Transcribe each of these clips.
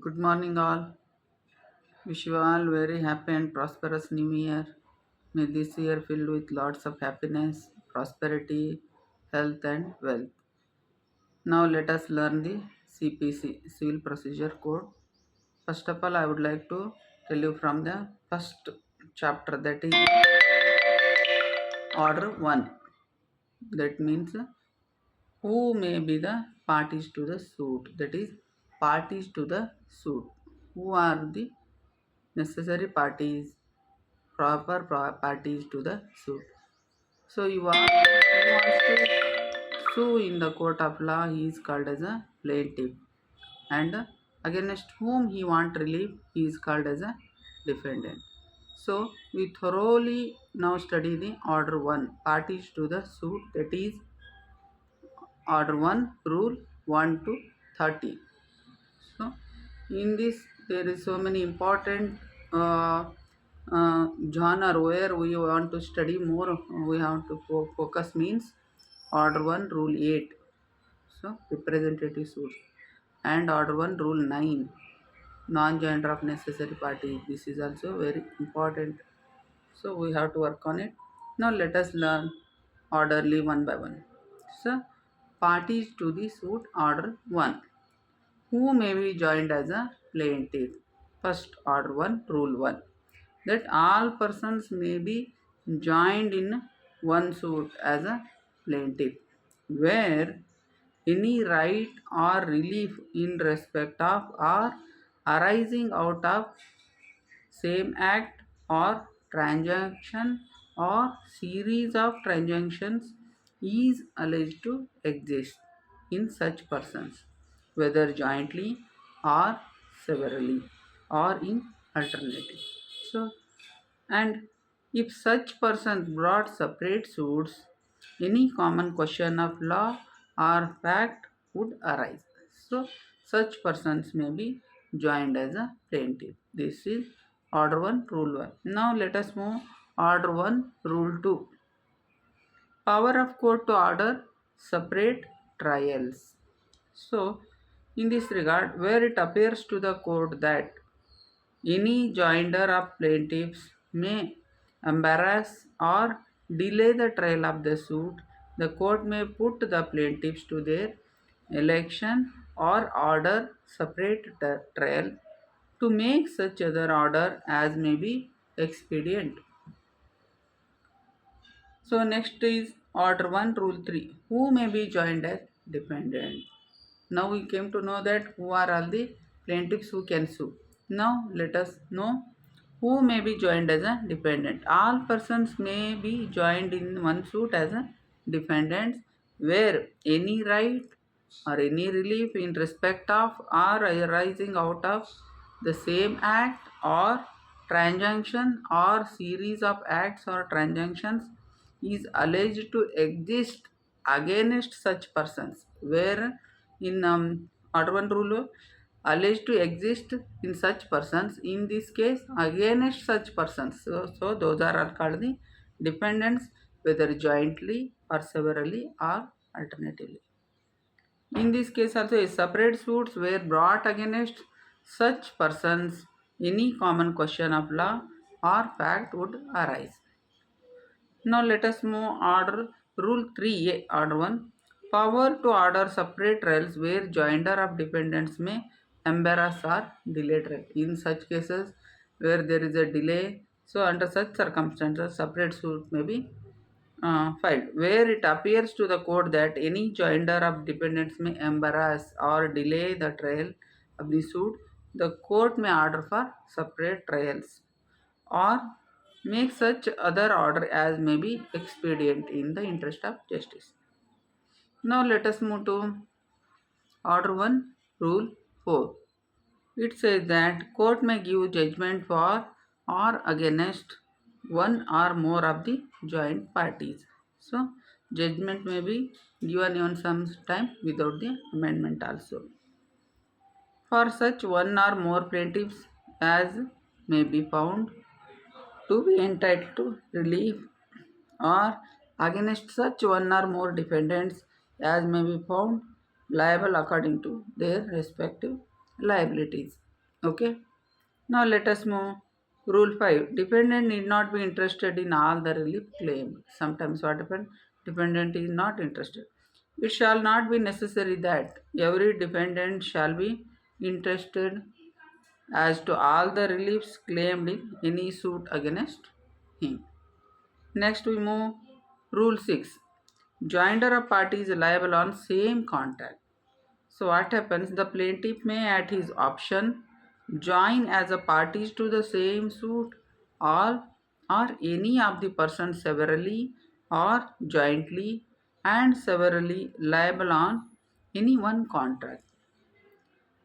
Good morning, all. Wish you all very happy and prosperous New Year. May this year filled with lots of happiness, prosperity, health, and wealth. Now let us learn the CPC Civil Procedure Code. First of all, I would like to tell you from the first chapter, that is Order 1. That means who may be the parties to the suit. That is parties to the suit. Who are the necessary parties, proper parties to the suit. So who wants to sue in the court of law, he is called as a plaintiff, and against whom he want relief, he is called as a defendant. So we thoroughly now study the order 1, parties to the suit, that is order 1, rule 1 to 30. So in this there is so many important genre where we want to study more. We have to focus means order 1 rule 8, so representative suits, and order 1 rule 9, non-joinder of necessary party. This is also very important, so we have to work on it. Now let us learn orderly one by one. So parties to the suit, order 1, who may be joined as a plaintiff. First, order 1, rule 1, that all persons may be joined in one suit as a plaintiff, where any right or relief in respect of or arising out of same act or transaction or series of transactions is alleged to exist in such persons, whether jointly or severally or in alternative. So, and if such persons brought separate suits, any common question of law or fact would arise. So, such persons may be joined as a plaintiff. This is order 1, rule 1. Now, let us move order 1, rule 2. Power of court to order separate trials. So, in this regard, where it appears to the court that any joinder of plaintiffs may embarrass or delay the trial of the suit, the court may put the plaintiffs to their election or order separate trial to make such other order as may be expedient. So next is order 1, rule 3, who may be joined as defendant. Now we came to know that who are all the plaintiffs who can sue. Now let us know who may be joined as a defendant. All persons may be joined in one suit as a defendant, where any right or any relief in respect of or arising out of the same act or transaction or series of acts or transactions is alleged to exist against such persons, where in order 1 rule alleged to exist in such persons, in this case against such persons. So those are all called the defendants, whether jointly or severally or alternatively. In this case also, a separate suits were brought against such persons, any common question of law or fact would arise. Now let us move order rule 3a, order 1, power to order separate trials where joinder of defendants may embarrass or delay trial. In such cases where there is a delay, so under such circumstances separate suit may be filed. Where it appears to the court that any joinder of defendants may embarrass or delay the trial of the suit, the court may order for separate trials or make such other order as may be expedient in the interest of justice. Now let us move to order 1, rule 4. It says that court may give judgment for or against one or more of the joint parties. So judgment may be given even some time without the amendment also. For such one or more plaintiffs as may be found to be entitled to relief, or against such one or more defendants as may be found liable according to their respective liabilities. Okay. Now let us move. Rule 5. Dependent need not be interested in all the relief claimed. Sometimes what happens? Dependent is not interested. It shall not be necessary that every dependent shall be interested as to all the reliefs claimed in any suit against him. Next we move. Rule 6. Joinder of parties liable on same contract. So what happens? The plaintiff may at his option join as a parties to the same suit or any of the persons severally or jointly and severally liable on any one contract,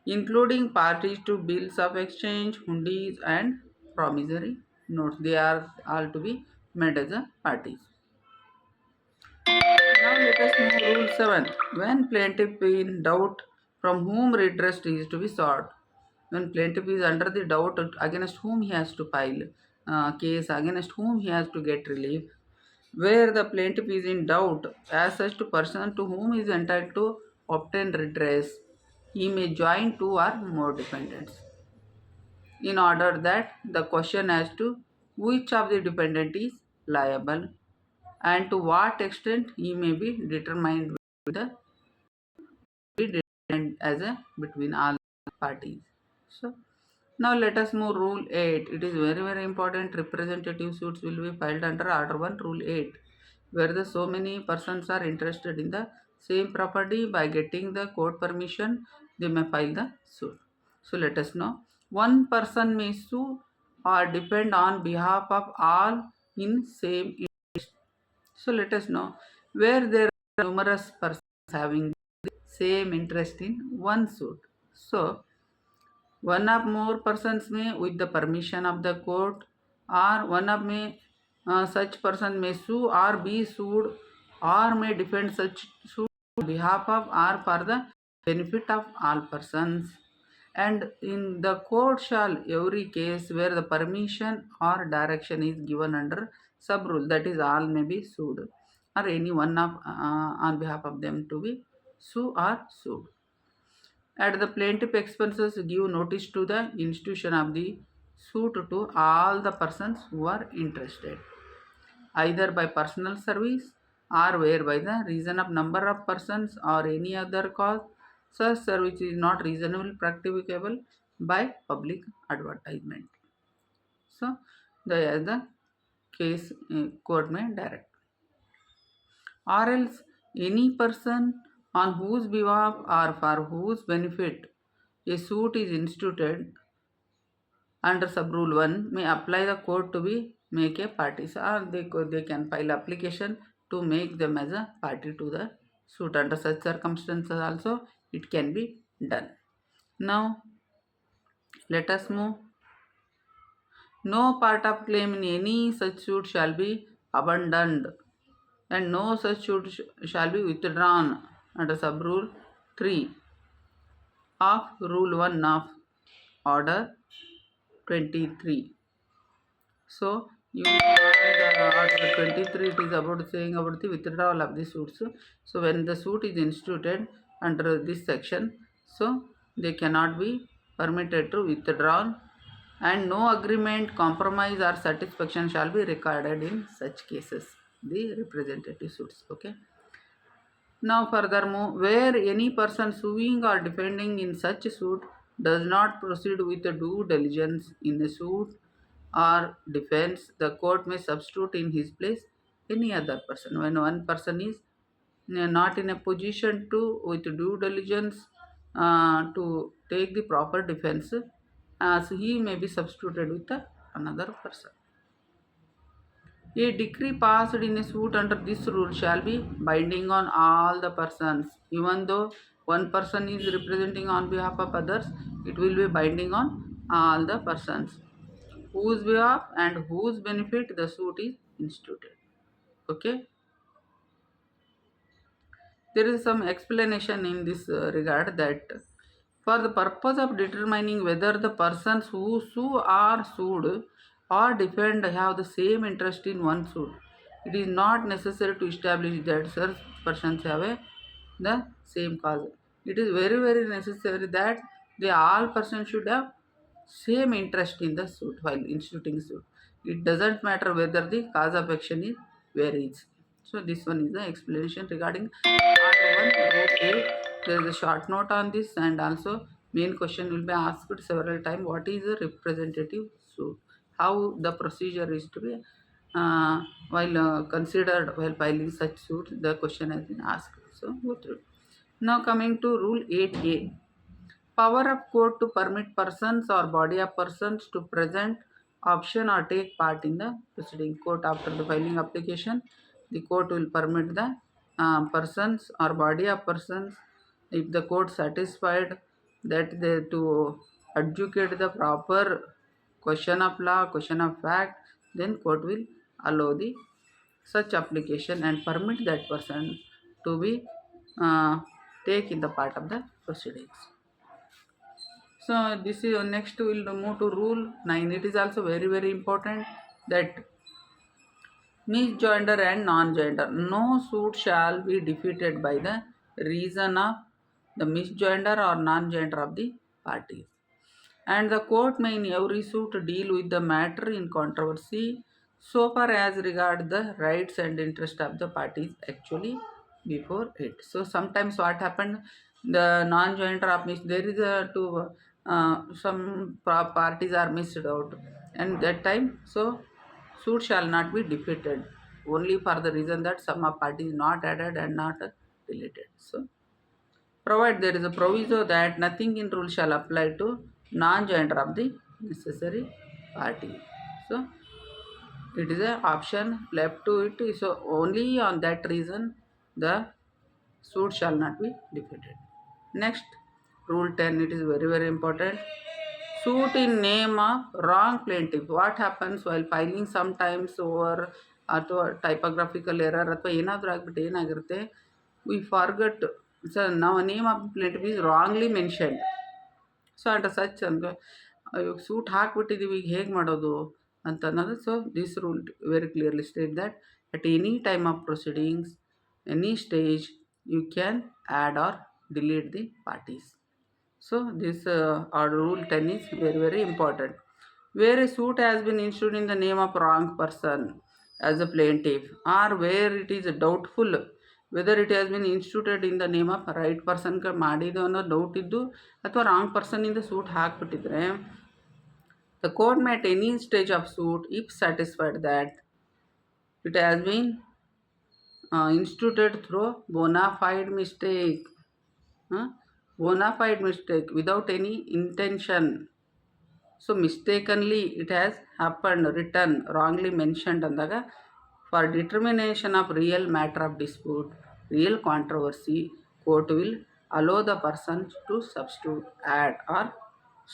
including parties to bills of exchange, hundis and promissory notes. They are all to be made as a parties. Now let us move rule 7. When plaintiff in doubt from whom redress is to be sought. When plaintiff is under the doubt against whom he has to file case, against whom he has to get relief, where the plaintiff is in doubt as such to person to whom he is entitled to obtain redress, he may join two or more dependents in order that the question as to which of the dependent is liable and to what extent he may be determined with the be determined as a between all parties. So now let us move rule 8. It is very important. Representative suits will be filed under order 1 rule 8, where the so many persons are interested in the same property. By getting the court permission, they may file the suit. So let us know. One person may sue or depend on behalf of all in same. So let us know where there are numerous persons having the same interest in one suit. So one or more persons may, with the permission of the court, or one of may such person may sue or be sued, or may defend such suit on behalf of or for the benefit of all persons. And in the court shall every case where the permission or direction is given under sub rule, that is all may be sued, or any one of on behalf of them to be sue or sued. At the plaintiff expenses, give notice to the institution of the suit to all the persons who are interested, either by personal service or where by the reason of number of persons or any other cause such service is not reasonably practicable by public advertisement. So, the case court may direct, or else any person on whose behalf or for whose benefit a suit is instituted under sub rule 1 may apply the court to be make a party, or they can file application to make them as a party to the suit. Under such circumstances also it can be done. Now let us move. No part of claim in any such suit shall be abandoned and no such suit shall be withdrawn under sub rule 3 of rule 1 of order 23. So you find article 23, it is about saying about the withdrawal of the suits. So when the suit is instituted under this section, so they cannot be permitted to withdraw, and no agreement, compromise or satisfaction shall be recorded in such cases, the representative suits. Okay. Now furthermore, where any person suing or defending in such suit does not proceed with the due diligence in the suit or defense, the court may substitute in his place any other person. When one person is not in a position to, with due diligence, to take the proper defense, so he may be substituted with another person. A decree passed in a suit under this rule shall be binding on all the persons. Even though one person is representing on behalf of others, it will be binding on all the persons whose behalf and whose benefit the suit is instituted. Okay. There is some explanation in this regard that for the purpose of determining whether the persons who sue or sued or defend have the same interest in one suit, it is not necessary to establish that such persons have the same cause. It is very necessary that they all persons should have same interest in the suit while instituting suit. It doesn't matter whether the cause of action is varies. So this one is the explanation regarding Part 1, Row 8. There is a short note on this, and also main question will be asked several times. What is a representative suit? How the procedure is to be while considered while filing such suit, the question has been asked. So go through. Now coming to Rule 8A. Power of court to permit persons or body of persons to present, option or take part in the proceeding. Court after the filing application, the court will permit the persons or body of persons, if the court satisfied that they to adjudicate the proper question of law, question of fact, then court will allow the such application and permit that person to be take in the part of the proceedings. So this is next we'll move to Rule 9. It is also very important that misjoinder and non-joinder. No suit shall be defeated by the reason of the misjoinder or non-joinder of the parties. And the court may in every suit deal with the matter in controversy so far as regard the rights and interest of the parties actually before it. So sometimes what happened, the non-jointer of there is a to some parties are missed out, and that time so suit shall not be defeated only for the reason that some of parties not added and not deleted. So provide there is a proviso that nothing in rule shall apply to non-joiner of the necessary party. So it is an option left to it. So only on that reason the suit shall not be defeated. Next, Rule 10. It is very important. Suit in name of wrong plaintiff. What happens while filing sometimes over ಅಥವಾ ಟೈಪೋಗ್ರಾಫಿಕಲ್ error ಅಥವಾ ಏನಾದರೂ ಆಗಿಬಿಟ್ಟು ಏನಾಗಿರುತ್ತೆ, V forgot so ನಾವು name of plaintiff is wrongly mentioned. So and such ಅಂದ್ರೆ ಇವಾಗ suit ಹಾಕ್ಬಿಟ್ಟಿದ್ದೀವಿ, ಈಗ ಹೇಗೆ ಮಾಡೋದು ಅಂತ ಅನ್ನೋದು. So this rule very clearly state that at any time of proceedings, any stage, you can add or delete the parties. So this rule 10 is very important. Where a suit has been issued in the name of wrong person as a plaintiff, or where it is doubtful whether it has been instituted in the name of right person ಮಾಡಿದ್ದು ಅನ್ನೋ doubt ಇದ್ದು ಅಥವಾ wrong person ಇಂದ suit ಹಾಕ್ಬಿಟ್ಟಿದ್ರೆ, the court may at any stage of suit, if satisfied that it has been instituted through bona fide mistake, bona fide mistake without any intention. So mistakenly it has happened, written, wrongly mentioned andaga, for determination of real matter of dispute, real controversy, court will allow the person to substitute, add or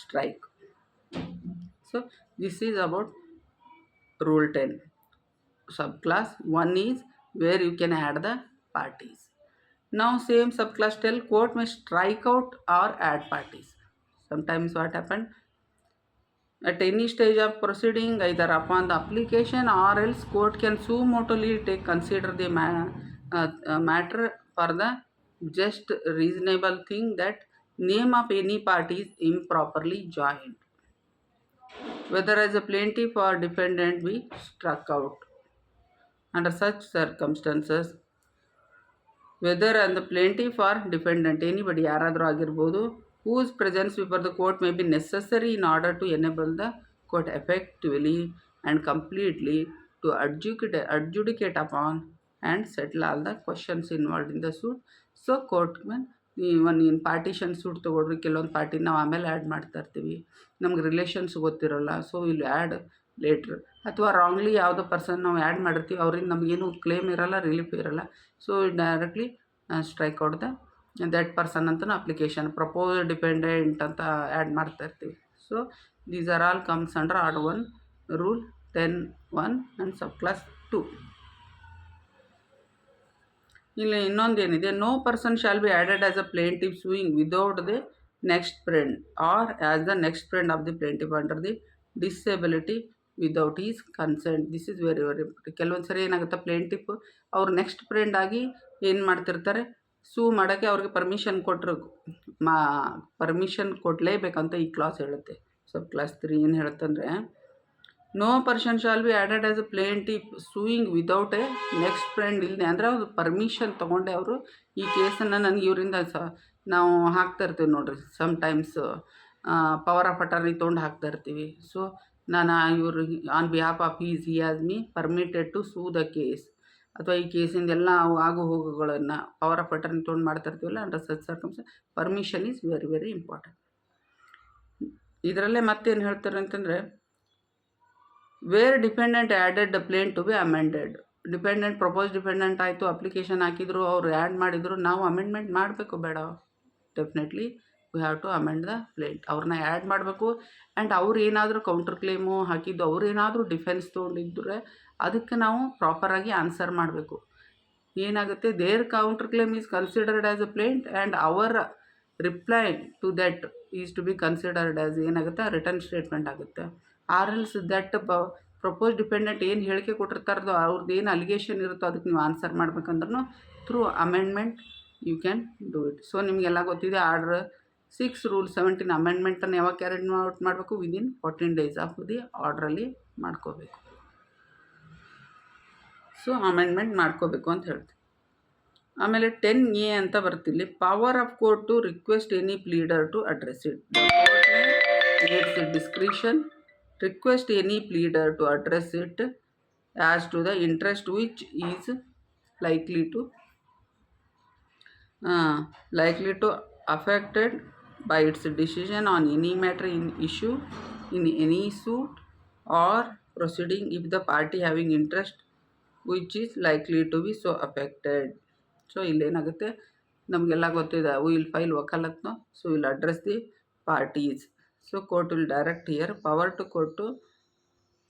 strike. So this is about Rule 10. Subclass 1 is where you can add the parties. Now same subclass tell court may strike out or add parties. Sometimes what happened, at any stage of proceeding, either upon the application or else court can suo motu consider the matter for the just reasonable thing that name of any party is improperly joined, whether as a plaintiff or defendant be struck out. Under such circumstances, whether and the plaintiff or defendant, anybody ಯಾರಾದರೂ ಆಗಿರ್ಬೋದು, whose presence before the court may be necessary in order to enable the court effectively and completely to adjudicate upon and settle all the questions involved in the suit. So court even in partition suit ತೊಗೊಳ್ರಿ, ಕೆಲವೊಂದು party ನಾವು ಆಮೇಲೆ add ಮಾಡ್ತಾ ಇರ್ತೀವಿ, ನಮ್ಗೆ relations ಗೊತ್ತಿರೋಲ್ಲ, so ಇಲ್ಲಿ add later, ಅಥವಾ ರಾಂಗ್ಲಿ ಯಾವುದೋ ಪರ್ಸನ್ ನಾವು ಆ್ಯಡ್ ಮಾಡಿರ್ತೀವಿ, ಅವ್ರಿಂದ ನಮಗೇನು ಕ್ಲೇಮ್ ಇರೋಲ್ಲ, ರಿಲೀಫ್ ಇರೋಲ್ಲ. So directly strike out that person ಅಂತಲೂ ಅಪ್ಲಿಕೇಶನ್ ಪ್ರಪೋಸ್ ಡಿಪೆಂಡೆಂಟ್ ಅಂತ ಆ್ಯಡ್ ಮಾಡ್ತಾ ಇರ್ತೀವಿ. So these are all comes under order 1 rule 10(1) and sub clause 2. ಇಲ್ಲಿ ಇನ್ನೊಂದೇನಿದೆ, no person shall be added as a plaintiff suing without the next friend or as the next friend of the plaintiff under the disability without is consent. This is very important. ಕೆಲವೊಂದು ಸರಿ ಏನಾಗುತ್ತೆ, plaintiff ಅವ್ರು next friend ಆಗಿ ಏನು ಮಾಡ್ತಿರ್ತಾರೆ, ಸೂ ಮಾಡೋಕ್ಕೆ ಅವ್ರಿಗೆ permission ಕೊಟ್ಟರು ಪರ್ಮಿಷನ್ ಕೊಡಲೇಬೇಕಂತ ಈ ಕ್ಲಾಸ್ ಹೇಳುತ್ತೆ. ಸಬ್ ಕ್ಲಾಸ್ 3 ಏನು ಹೇಳ್ತಂದರೆ, no person shall be added as a plaintiff suing without a next friend ಇಲ್ಲದೆ, ಅಂದರೆ ಅವ್ರು ಪರ್ಮಿಷನ್ ತೊಗೊಂಡೆ ಅವರು ಈ ಕೇಸನ್ನು ನನಗೆ ಇವರಿಂದ ನಾವು ಹಾಕ್ತಾ ಇರ್ತೀವಿ ನೋಡ್ರಿ, ಸಮ್ಟೈಮ್ಸ್ ಪವರ್ ಆಫ್ ಅಟಾರ್ನಿ ತೊಗೊಂಡು ಹಾಕ್ತಾ ಇರ್ತೀವಿ. ಸೊ ನಾನು ಇವರು on behalf of he has me permitted to sue the case, ಅಥವಾ ಈ ಕೇಸಿಂದ ಎಲ್ಲ ಆಗು ಹೋಗುಗಳನ್ನು ಪವರ್ ಆಫ್ ಅಟಾರ್ನಿ ತೊಗೊಂಡು ಮಾಡ್ತಾ ಇರ್ತೀವಲ್ಲ, under such circumstances permission is very very important. ಇದರಲ್ಲೇ ಮತ್ತೇನು ಹೇಳ್ತಾರೆ ಅಂತಂದರೆ, where dependent added the plain to be amended. Dependent propose dependent ಆಯಿತು, ಅಪ್ಲಿಕೇಶನ್ ಹಾಕಿದ್ರು, ಅವರು ಆ್ಯಡ್ ಮಾಡಿದರು, ನಾವು ಅಮೆಂಡ್ಮೆಂಟ್ ಮಾಡಬೇಕು ಬೇಡ? Definitely we have to amend the plaint. ಅವ್ರನ್ನ ಆ್ಯಡ್ ಮಾಡಬೇಕು. ಆ್ಯಂಡ್ ಅವ್ರು ಏನಾದರೂ ಕೌಂಟರ್ ಕ್ಲೇಮು ಹಾಕಿದ್ದು, ಅವ್ರು ಏನಾದರೂ ಡಿಫೆನ್ಸ್ ತೊಗೊಂಡಿದ್ದರೆ ಅದಕ್ಕೆ ನಾವು ಪ್ರಾಪರಾಗಿ ಆನ್ಸರ್ ಮಾಡಬೇಕು. ಏನಾಗುತ್ತೆ, their counter claim is considered as a plaint and our reply to that is to be considered as ಏನಾಗುತ್ತೆ, ರಿಟರ್ನ್ ಸ್ಟೇಟ್ಮೆಂಟ್ ಆಗುತ್ತೆ. Or else that propose dependent ಏನು ಹೇಳಿಕೆ ಕೊಟ್ಟಿರ್ತಾರದು, ಅವ್ರದ್ದು ಏನು ಅಲಿಗೇಷನ್ ಇರುತ್ತೋ ಅದಕ್ಕೆ ನೀವು ಆನ್ಸರ್ ಮಾಡ್ಬೇಕಂದ್ರೂ through amendment you can do it. So ನಿಮಗೆಲ್ಲ ಗೊತ್ತಿದೆ, ಆರ್ಡರ್ 6 ರೂಲ್ 17 ಅಮೆಂಡ್ಮೆಂಟನ್ನು ಯಾವಾಗ ಕ್ಯಾರಿ ಔಟ್ ಮಾಡಬೇಕು, ವಿದಿನ್ 14 days ಆಫ್ ದಿ ಆರ್ಡ್ರಲ್ಲಿ ಮಾಡ್ಕೋಬೇಕು. ಸೊ ಅಮೆಂಡ್ಮೆಂಟ್ ಮಾಡ್ಕೋಬೇಕು ಅಂತ ಹೇಳ್ತೀವಿ. ಆಮೇಲೆ 10A ಅಂತ ಬರ್ತಿಲ್ಲಿ, power of court to request any pleader to address it. The court may its discretion request any pleader to address it as to the interest which is likely to affected by its decision on any matter in issue in any suit or proceeding if the party having interest which is likely to be so affected. So ಇಲ್ಲೇನಾಗುತ್ತೆ, ನಮಗೆಲ್ಲ ಗೊತ್ತಿದೆ, will file ವಕಾಲತ್ನೋ, so will address the parties. So court will direct here power to court to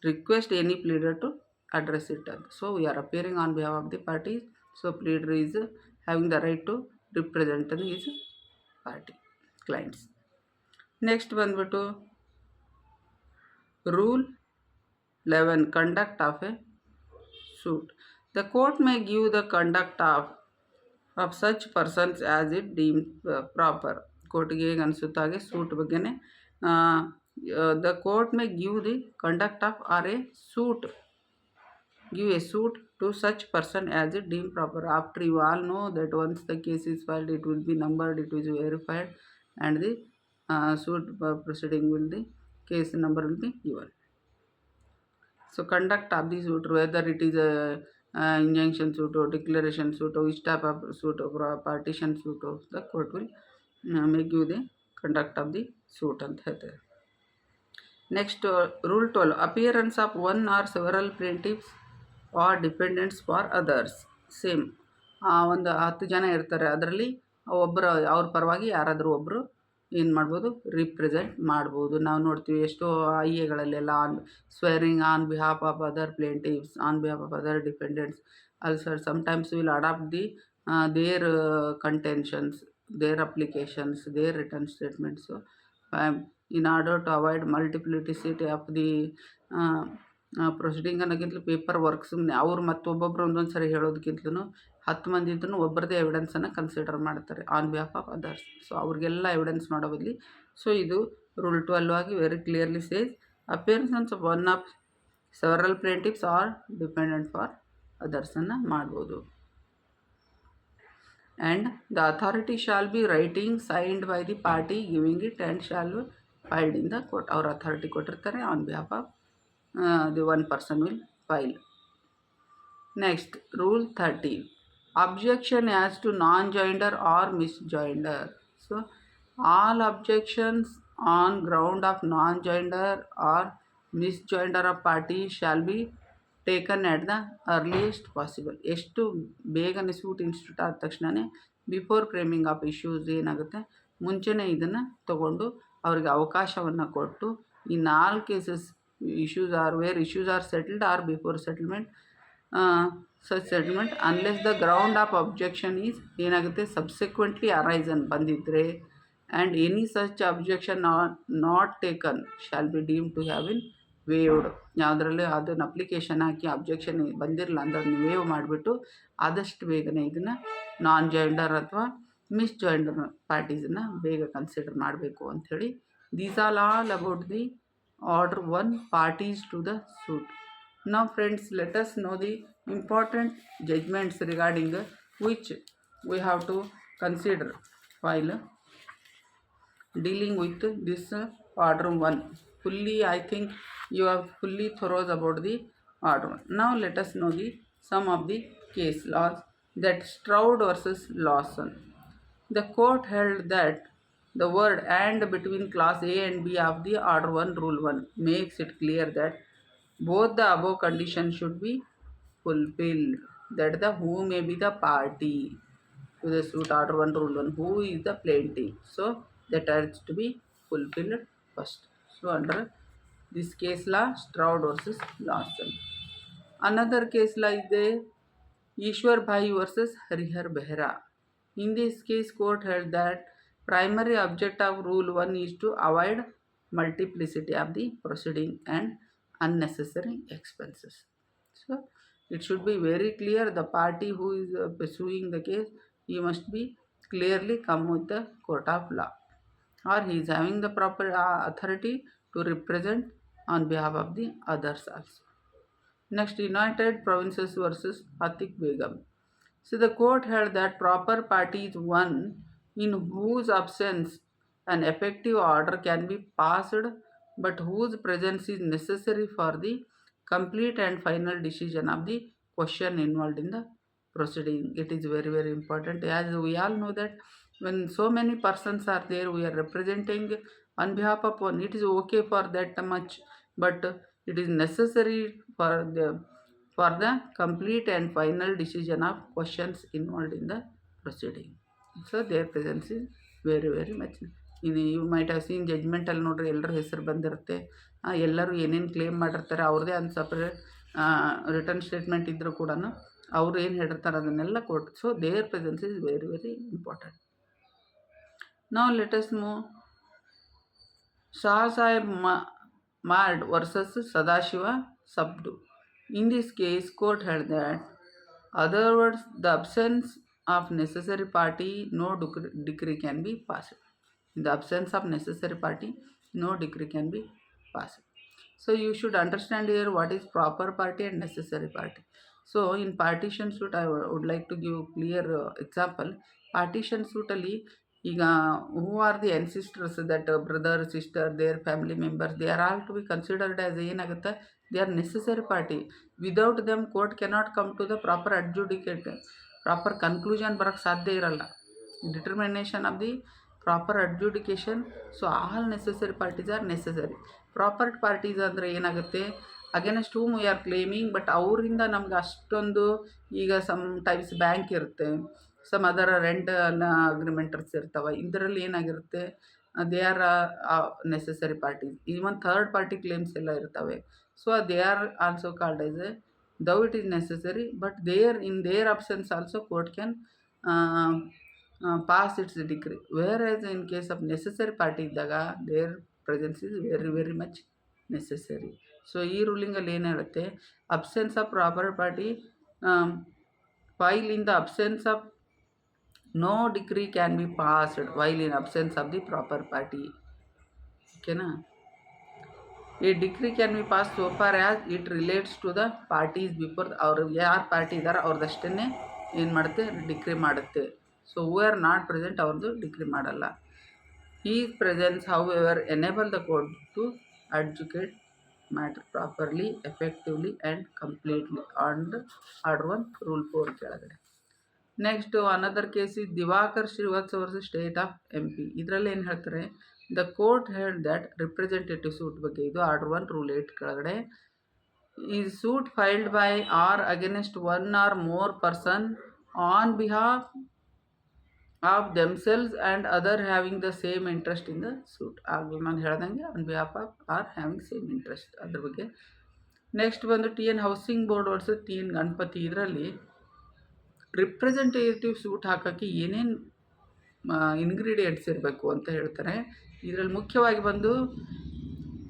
request any pleader to address it. So we are appearing on behalf of the parties. So pleader is having the right to represent his party clients. Next ಬಂದ್ಬಿಟ್ಟು rule 11, conduct of a suit. The court may give the conduct of such persons as it deemed proper. ಕೋರ್ಟ್ಗೆ ಹೇಗೆ ಅನಿಸುತ್ತಾಗೆ suit ಬಗ್ಗೆನೇ, the court may give the conduct of or a suit, give a suit to such person as it deemed proper. After you all know that once the case is filed, it will be numbered, it will be verified, and the suit proceeding will, the case number will be given. So conduct of the suit, whether it is a injunction suit or declaration suit or which type of suit or partition suit, of the court will may give the conduct of the suit ಅಂತ ಹೇಳ್ತಾರೆ. Next, rule 12, appearance of one or several plaintiffs or dependents for others. Same ಒಂದು 10 ಜನ ಇರ್ತಾರೆ, ಅದರಲ್ಲಿ ಒಬ್ಬರು ಅವ್ರ ಪರವಾಗಿ ಯಾರಾದರೂ ಒಬ್ಬರು ಏನು ಮಾಡ್ಬೋದು, ರಿಪ್ರೆಸೆಂಟ್ ಮಾಡ್ಬೋದು. ನಾವು ನೋಡ್ತೀವಿ ಎಷ್ಟೋ IAಗಳಲ್ಲೆಲ್ಲ swearing on behalf of other plaintiffs, on behalf of other dependents. Also sometimes will adopt the their contentions, their applications, their return statements in order to avoid multiplicity of the proceeding ಅನ್ನೋಕ್ಕಿಂತಲೂ paper work. ಸುಮ್ಮನೆ ಅವ್ರು ಮತ್ತೊಬ್ಬೊಬ್ಬರು ಒಂದೊಂದು ಸರಿ ಹೇಳೋದಕ್ಕಿಂತಲೂ 10 ಮಂದಿ ಇದ್ರೂ ಒಬ್ಬರದೇ ಎವಿಡೆನ್ಸನ್ನು ಕನ್ಸಿಡರ್ ಮಾಡ್ತಾರೆ on behalf of others. So ಅವ್ರಿಗೆಲ್ಲ ಎವಿಡೆನ್ಸ್ ಮಾಡೋ ಬದಲಿ, ಸೊ ಇದು ರೂಲ್ 12 ಆಗಿ very clearly says appearance of one of several plaintiffs or dependent for ಅದರ್ಸನ್ನು ಮಾಡ್ಬೋದು. And the authority shall be writing signed by the party giving it and shall be filed in the court. ಅವ್ರ authority ಕೊಟ್ಟಿರ್ತಾರೆ, on behalf of the one person will file. Next, rule 13, objection as to non-joinder or misjoinder. So all objections on ground of non-joinder or misjoinder of party shall be taken at the earliest possible. ಎಷ್ಟು ಬೇಗನೆ suit institute ಆದ ತಕ್ಷಣವೇ before framing of issues ಏನಾಗುತ್ತೆ, ಮುಂಚೆನೇ ಇದನ್ನು ತಗೊಂಡು ಅವ್ರಿಗೆ ಅವಕಾಶವನ್ನು ಕೊಟ್ಟು, ಈ 4 cases issues are where issues are settled or before settlement, such settlement unless the ground of objection is ಏನಾಗುತ್ತೆ subsequently arisen ಬಂದಿದ್ದರೆ, and any such objection not taken shall be deemed to have been waived. ಯಾವುದರಲ್ಲಿ ಅದನ್ನು application ಹಾಕಿ objection ಬಂದಿರಲ್ಲ ಅಂದರೆ ಅದನ್ನು wave ಮಾಡಿಬಿಟ್ಟು ಆದಷ್ಟು ಬೇಗನೆ ಇದನ್ನು ನಾನ್ ಜಾಯಿಂಡರ್ ಅಥವಾ ಮಿಸ್ಜಾಯಿಂಡ್ ಪಾರ್ಟೀಸನ್ನ ಬೇಗ ಕನ್ಸಿಡರ್ ಮಾಡಬೇಕು ಅಂಥೇಳಿ. These all about the order 1 parties to the suit. Now friends, let us know the important judgments regarding which we have to consider while dealing with this order 1. Fully, I think you have fully thorough about the order 1. Now let us know the some of the case laws. That Stroud versus Lawson. The court held that the word "and" between clause A and B of the order 1 rule 1 makes it clear that both the above conditions should be fulfilled. That the who may be the party to the suit order 1 rule 1, who is the plaintiff. So that has to be fulfilled first. So under this case law, Stroud versus Lawson. Another case law is the Ishwar Bhai versus Harihar Behra. In this case, court held that primary object of rule 1 is to avoid multiplicity of the proceeding and unnecessary expenses. So it should be very clear, the party who is pursuing the case, he must be clearly come with the court of law, or he is having the proper authority to represent on behalf of the others also. Next, United Provinces versus Atik Begum. So the court held that proper party is one in whose absence an effective order can be passed, but whose presence is necessary for the complete and final decision of the question involved in the proceeding. It is very, very important. As we all know that when so many persons are there, we are representing on behalf of one. It is okay for that much, but it is necessary for the complete and final decision of questions involved in the proceeding. So their presence is very, very much. ಇದು you might have seen ಜಡ್ಜ್ಮೆಂಟಲ್ಲಿ ನೋಡ್ರಿ ಎಲ್ಲರ ಹೆಸರು ಬಂದಿರುತ್ತೆ. ಎಲ್ಲರೂ ಏನೇನು claim ಮಾಡಿರ್ತಾರೆ, ಅವ್ರದ್ದೇ ಒಂದು ಸಪ್ರೇಟ್ ರಿಟರ್ನ್ ಸ್ಟೇಟ್ಮೆಂಟ್ ಇದ್ದರೂ ಕೂಡ ಅವ್ರು ಏನು ಹೇಳಿರ್ತಾರೆ ಅದನ್ನೆಲ್ಲ ಕೊಟ್ಟು. So their presence is very, very important. ನಾವು let us move Shah Sahib Mard versus Sadashiva Sabdu. In this case, court held that, other words, the absence of necessary party, no decree can be passed. In the absence of necessary party, no decree can be passed. So you should understand here what is proper party and necessary party. So in partition suit, I would like to give clear example. Partition suit ಅಲ್ಲಿ ಈಗ who are the ancestors, that brother, sister, their family members, they are all to be considered as ಏನಾಗುತ್ತೆ, they are necessary party. Without them court cannot come to the proper adjudicate, proper conclusion ಬರೋಕ್ಕೆ ಸಾಧ್ಯ ಇರಲ್ಲ. Determination of the proper adjudication. So all necessary parties are necessary. Proper parties ಅಂದರೆ ಏನಾಗುತ್ತೆ, against whom we are claiming, but ಅವರಿಂದ ನಮ್ಗೆ ಅಷ್ಟೊಂದು, ಈಗ some times bank ಇರುತ್ತೆ, ಸಮ್ ಅದರ ರೆಂಟ್ ಅಗ್ರಿಮೆಂಟರ್ಸ್ ಇರ್ತವೆ, ಇದರಲ್ಲಿ ಏನಾಗಿರುತ್ತೆ, they are necessary parties. Even third party claims ಎಲ್ಲ ಇರ್ತವೆ. So they are also called as A, thou it is necessary, but in their absence also court can pass its decree. Whereas in case of necessary party ಇದ್ದಾಗ their presence is very, very much necessary. So ಈ ರೂಲಿಂಗಲ್ಲಿ ಏನು ಹೇಳುತ್ತೆ, absence of proper party, while in the absence of no decree can be passed while in absence of the proper party. ಓಕೆನಾ. A decree can be passed so far as it relates to the parties before. ಅವ್ರು ಯಾರು party ಇದ್ದಾರೆ ಅವ್ರದ್ದಷ್ಟೇ ಏನು ಮಾಡುತ್ತೆ, decree ಮಾಡುತ್ತೆ. So who are not present ಅವ್ರದ್ದು decree ಮಾಡಲ್ಲ. His presence, however, enable the court to adjudicate matter properly, effectively and completely under Order 1 Rule 4 ಕೆಳಗಡೆ. Next another case is Diwakar Srivatsa versus state of MP. ಇದರಲ್ಲಿ ಏನು ಹೇಳ್ತಾರೆ, the court held that representative suit ಬಗ್ಗೆ, ಇದು Order 1 Rule 8 ಕೆಳಗಡೆ, is suit filed by or against one or more person on behalf of themselves and other having the same interest in the suit. ಆಗ ನಾನು ಹೇಳ್ದಂಗೆ on behalf of or having same interest, ಅದ್ರ ಬಗ್ಗೆ. Next ಬಂದು TN housing board versus TN Ganapati. ಇದರಲ್ಲಿ representative suit ಹಾಕೋಕ್ಕೆ ಏನೇನು ingredients ಇರಬೇಕು ಅಂತ ಹೇಳ್ತಾರೆ. ಇದರಲ್ಲಿ ಮುಖ್ಯವಾಗಿ ಬಂದು,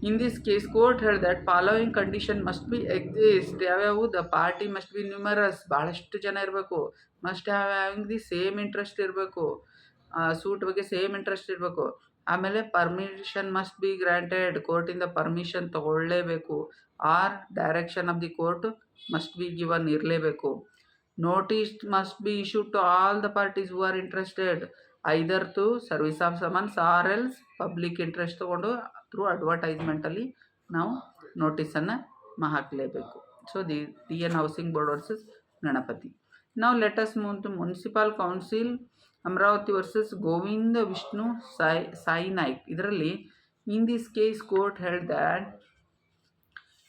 in this case court held that following condition must be exist. ಯಾವ್ಯಾವು, the party must be numerous, ಭಾಳಷ್ಟು ಜನ ಇರಬೇಕು, must having the same interest ಇರಬೇಕು, ಸೂಟ್ ಬಗ್ಗೆ ಸೇಮ್ ಇಂಟ್ರೆಸ್ಟ್ ಇರಬೇಕು. ಆಮೇಲೆ ಪರ್ಮಿಷನ್ ಮಸ್ಟ್ ಬಿ ಗ್ರಾಂಟೆಡ್, ಕೋರ್ಟಿಂದ ಪರ್ಮಿಷನ್ ತಗೊಳ್ಳೇಬೇಕು. Or direction of the court must be given ಇರಲೇಬೇಕು. Notice must be issued to all the parties who are interested, either to service of summons or else public interest ತೊಗೊಂಡು through ಅಡ್ವರ್ಟೈಸ್ಮೆಂಟಲ್ಲಿ ನಾವು ನೋಟಿಸನ್ನು ಹಾಕಲೇಬೇಕು. So D N housing board versus Ganapathi. ನಾವು let us move to municipal council Amaravati versus Govinda Vishnu Sai Naik. ಇದರಲ್ಲಿ in this case court held that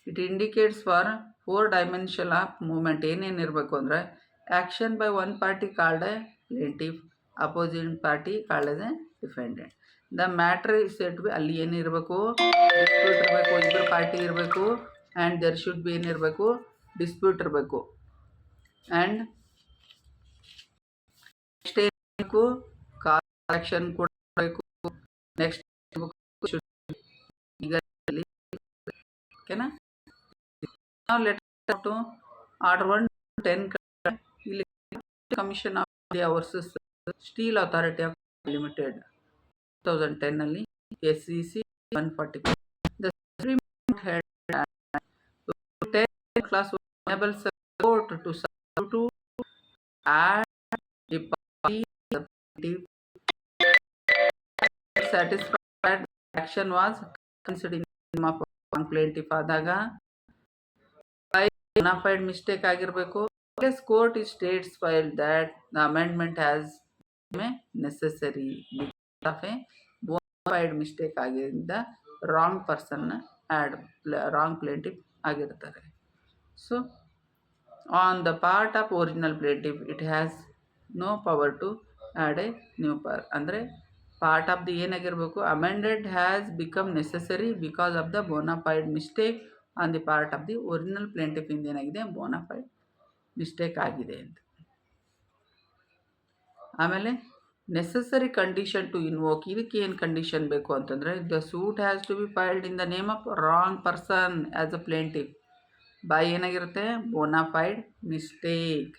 it indicates for 4 dimension of movement. ಏನೇನಿರಬೇಕು ಅಂದರೆ action by one party called a plaintiff, opposite party called as a defendant. The matter is set be, ಅಲ್ಲಿ ಏನಿರಬೇಕು, dispute ಇರಬೇಕು, ಇಬ್ಬರು party ಇರಬೇಕು, and there should be ಏನಿರಬೇಕು, dispute ಇರಬೇಕು. And next ಏನಿರಬೇಕು, ಕಾಲ್ ಆ್ಯಕ್ಷನ್ ಕೂಡ ಇರಬೇಕು. ನೆಕ್ಸ್ಟ್ ಈಗ ಓಕೆನಾ. ನಾವು ಲೆಟರ್ ಟು ಆರ್ಡರ್ 110 ಇಲ್ಲಿ commission of India versus steel authority of limited 2010 SEC 144. The Supreme Court had to 10 class enables the court to substitute add the party satisfied action was considered in plaintiff ಆದಾಗ bonafide mistake ಆಗಿರಬೇಕು. Court is states filed that the amendment has necessary because of a bonafide mistake ಆಗಿದ್ದರಿಂದ wrong person wrong plaintiff ಆಗಿರ್ತಾರೆ. So on the part of original plaintiff it has no power to add a new power. ಅಂದರೆ part of the ಏನಾಗಿರಬೇಕು, amended has become necessary because of the bonafide mistake on the part of the original plaintiff ಇಂದ ಏನಾಗಿದೆ, bona fide mistake ಆಗಿದೆ ಅಂತ. ಆಮೇಲೆ necessary condition to invoke, ಇದಕ್ಕೆ ಏನು condition ಬೇಕು ಅಂತಂದರೆ the suit has to be filed in the name of wrong person as a plaintiff by ಏನಾಗಿರುತ್ತೆ, ಬೋನಾಫೈಡ್ ಮಿಸ್ಟೇಕ್.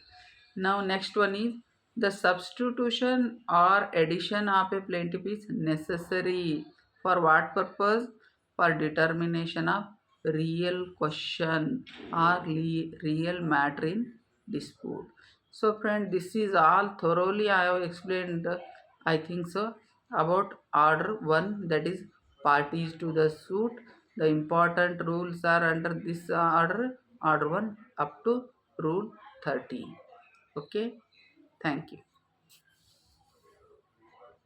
ನಾವು next one is the substitution or addition of a plaintiff is necessary for what purpose, for determination of real question or real matter in dispute. So friend, this is all thoroughly I have explained, I think so, about order 1, that is parties to the suit. The important rules are under this order 1 up to rule 13. Okay, thank you.